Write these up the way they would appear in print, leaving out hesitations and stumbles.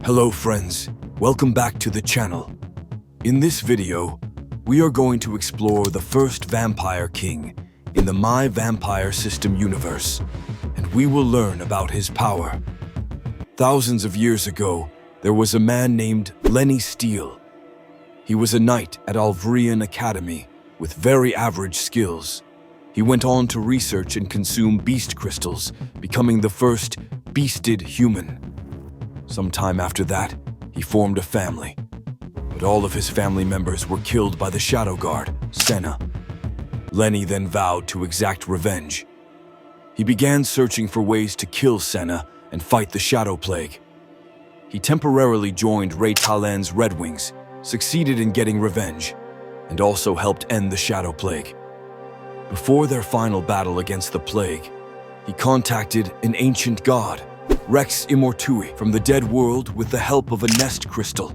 Hello friends, welcome back to the channel. In this video, we are going to explore the first vampire king in the My Vampire System universe, and we will learn about his power. Thousands of years ago, there was a man named Lenny Steel. He was a knight at Alvrion Academy with very average skills. He went on to research and consume beast crystals, becoming the first beasted human. Sometime after that, he formed a family. But all of his family members were killed by the Shadow Guard, Senna. Lenny then vowed to exact revenge. He began searching for ways to kill Senna and fight the Shadow Plague. He temporarily joined Ray Talan's Red Wings, succeeded in getting revenge, and also helped end the Shadow Plague. Before their final battle against the plague, he contacted an ancient god, Rex Immortui, from the dead world with the help of a nest crystal.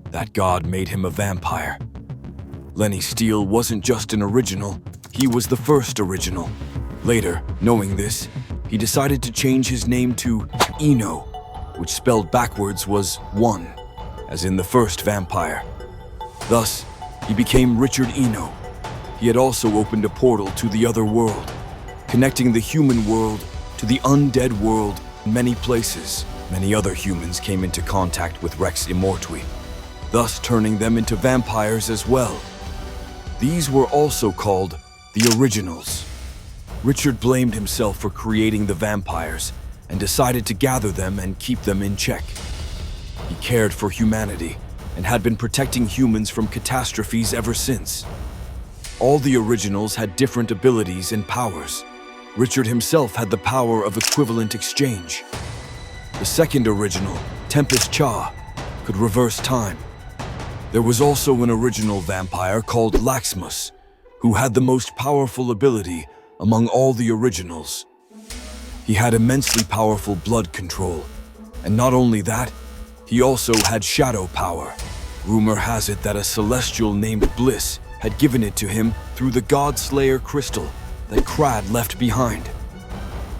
That god made him a vampire. Lenny Steel wasn't just an original, he was the first original. Later, knowing this, he decided to change his name to Eno, which spelled backwards was one, as in the first vampire. Thus, he became Richard Eno. He had also opened a portal to the other world, connecting the human world to the undead world in many places. Many other humans came into contact with Rex Immortui, thus turning them into vampires as well. These were also called the Originals. Richard blamed himself for creating the vampires and decided to gather them and keep them in check. He cared for humanity and had been protecting humans from catastrophes ever since. All the Originals had different abilities and powers. Richard himself had the power of equivalent exchange. The second original, Tempest Cha, could reverse time. There was also an original vampire called Laxmus, who had the most powerful ability among all the Originals. He had immensely powerful blood control, and not only that, he also had shadow power. Rumor has it that a celestial named Bliss had given it to him through the God-Slayer crystal that Krad left behind.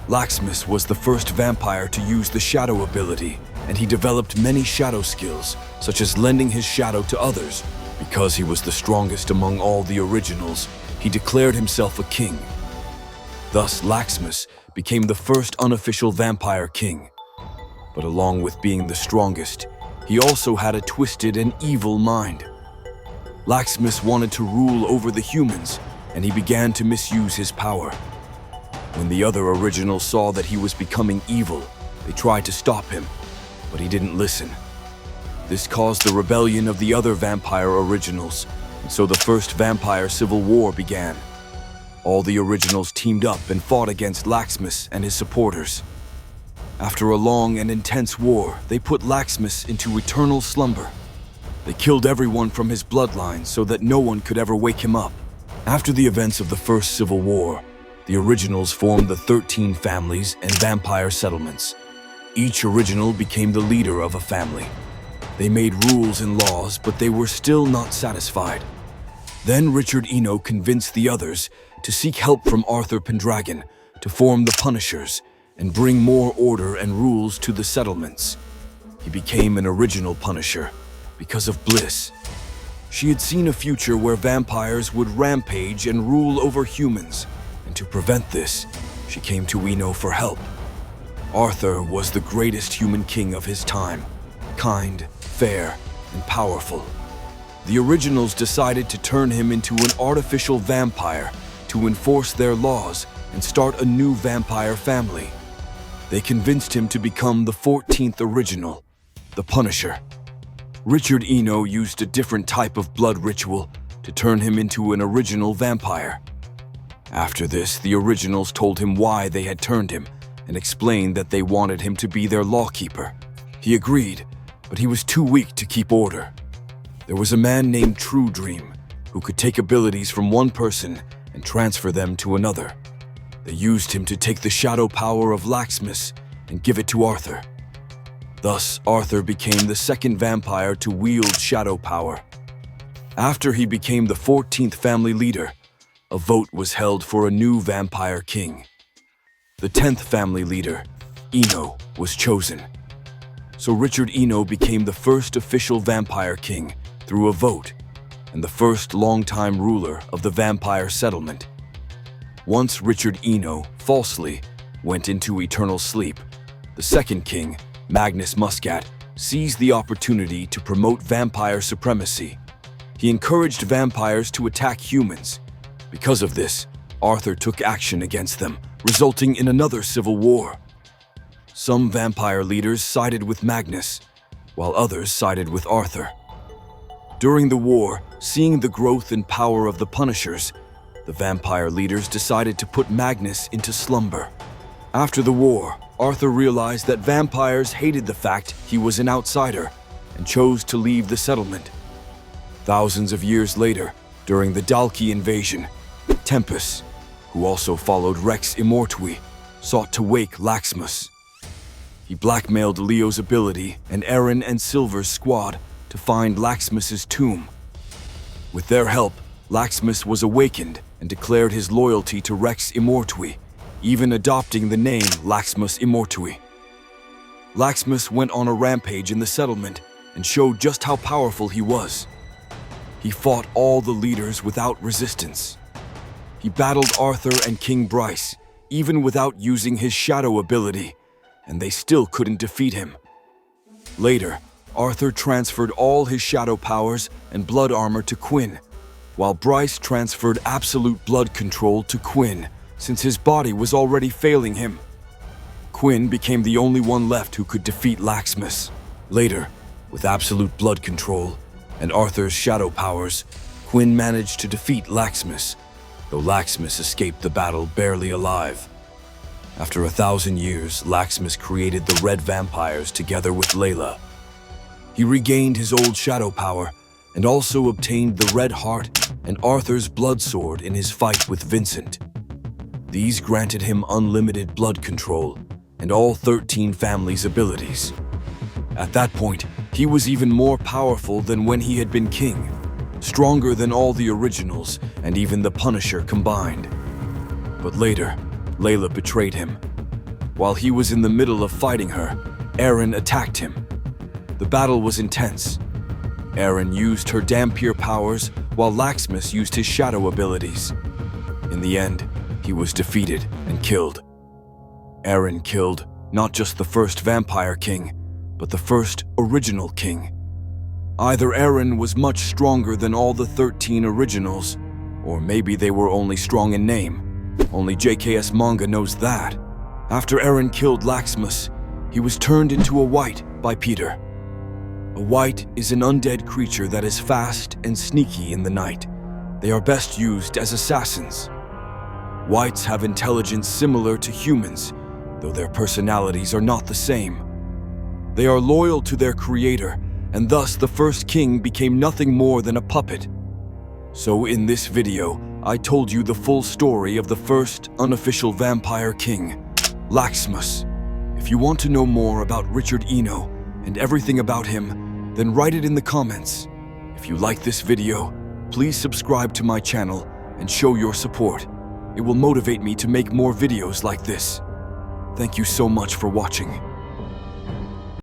Laxmus was the first vampire to use the shadow ability, and he developed many shadow skills, such as lending his shadow to others. Because he was the strongest among all the Originals, he declared himself a king. Thus, Laxmus became the first unofficial vampire king. But along with being the strongest, he also had a twisted and evil mind. Laxmus wanted to rule over the humans, and he began to misuse his power. When the other Originals saw that he was becoming evil, they tried to stop him, but he didn't listen. This caused the rebellion of the other vampire Originals, and so the first vampire civil war began. All the Originals teamed up and fought against Laxmus and his supporters. After a long and intense war, they put Laxmus into eternal slumber. They killed everyone from his bloodline so that no one could ever wake him up. After the events of the First Civil War, the Originals formed the 13 families and vampire settlements. Each Original became the leader of a family. They made rules and laws, but they were still not satisfied. Then Richard Eno convinced the others to seek help from Arthur Pendragon to form the Punishers and bring more order and rules to the settlements. He became an original Punisher because of Bliss. She had seen a future where vampires would rampage and rule over humans, and to prevent this, she came to Eno for help. Arthur was the greatest human king of his time, kind, fair, and powerful. The Originals decided to turn him into an artificial vampire to enforce their laws and start a new vampire family. They convinced him to become the 14th Original, the Punisher. Richard Eno used a different type of blood ritual to turn him into an original vampire. After this, the Originals told him why they had turned him and explained that they wanted him to be their lawkeeper. He agreed, but he was too weak to keep order. There was a man named True Dream who could take abilities from one person and transfer them to another. They used him to take the shadow power of Laxmus and give it to Arthur. Thus, Arthur became the second vampire to wield shadow power. After he became the 14th family leader, a vote was held for a new vampire king. The 10th family leader, Eno, was chosen. So Richard Eno became the first official vampire king through a vote, and the first longtime ruler of the vampire settlement. Once Richard Eno, falsely, went into eternal sleep, the second king, Magnus Muscat, seized the opportunity to promote vampire supremacy. He encouraged vampires to attack humans. Because of this, Arthur took action against them, resulting in another civil war. Some vampire leaders sided with Magnus, while others sided with Arthur. During the war, seeing the growth and power of the Punishers, the vampire leaders decided to put Magnus into slumber. After the war, Arthur realized that vampires hated the fact he was an outsider and chose to leave the settlement. Thousands of years later, during the Dalki invasion, Tempus, who also followed Rex Immortui, sought to wake Laxmus. He blackmailed Leo's ability and Aaron and Silver's squad to find Laxmus's tomb. With their help, Laxmus was awakened and declared his loyalty to Rex Immortui, even adopting the name Laxmus Immortui. Laxmus went on a rampage in the settlement and showed just how powerful he was. He fought all the leaders without resistance. He battled Arthur and King Bryce, even without using his shadow ability, and they still couldn't defeat him. Later, Arthur transferred all his shadow powers and blood armor to Quinn, while Bryce transferred absolute blood control to Quinn, since his body was already failing him. Quinn became the only one left who could defeat Laxmus. Later, with absolute blood control and Arthur's shadow powers, Quinn managed to defeat Laxmus, though Laxmus escaped the battle barely alive. After 1,000 years, Laxmus created the Red Vampires together with Layla. He regained his old shadow power and also obtained the Red Heart and Arthur's blood sword in his fight with Vincent. These granted him unlimited blood control and all 13 families' abilities. At that point, he was even more powerful than when he had been king, stronger than all the originals and even the Punisher combined. But later, Layla betrayed him. While he was in the middle of fighting her, Aaron attacked him. The battle was intense. Aaron used her Dampier powers while Laxmus used his shadow abilities. In the end, he was defeated and killed. Aaron killed not just the first vampire king, but the first original king. Either Aaron was much stronger than all the 13 originals, or maybe they were only strong in name. Only JKS manga knows that. After Aaron killed Laxmus, he was turned into a white by Peter. A white is an undead creature that is fast and sneaky in the night. They are best used as assassins. Whites have intelligence similar to humans, though their personalities are not the same. They are loyal to their creator, and thus the first king became nothing more than a puppet. So in this video, I told you the full story of the first unofficial vampire king, Laxmus. If you want to know more about Richard Eno and everything about him, then write it in the comments. If you like this video, please subscribe to my channel and show your support. It will motivate me to make more videos like this. Thank you so much for watching.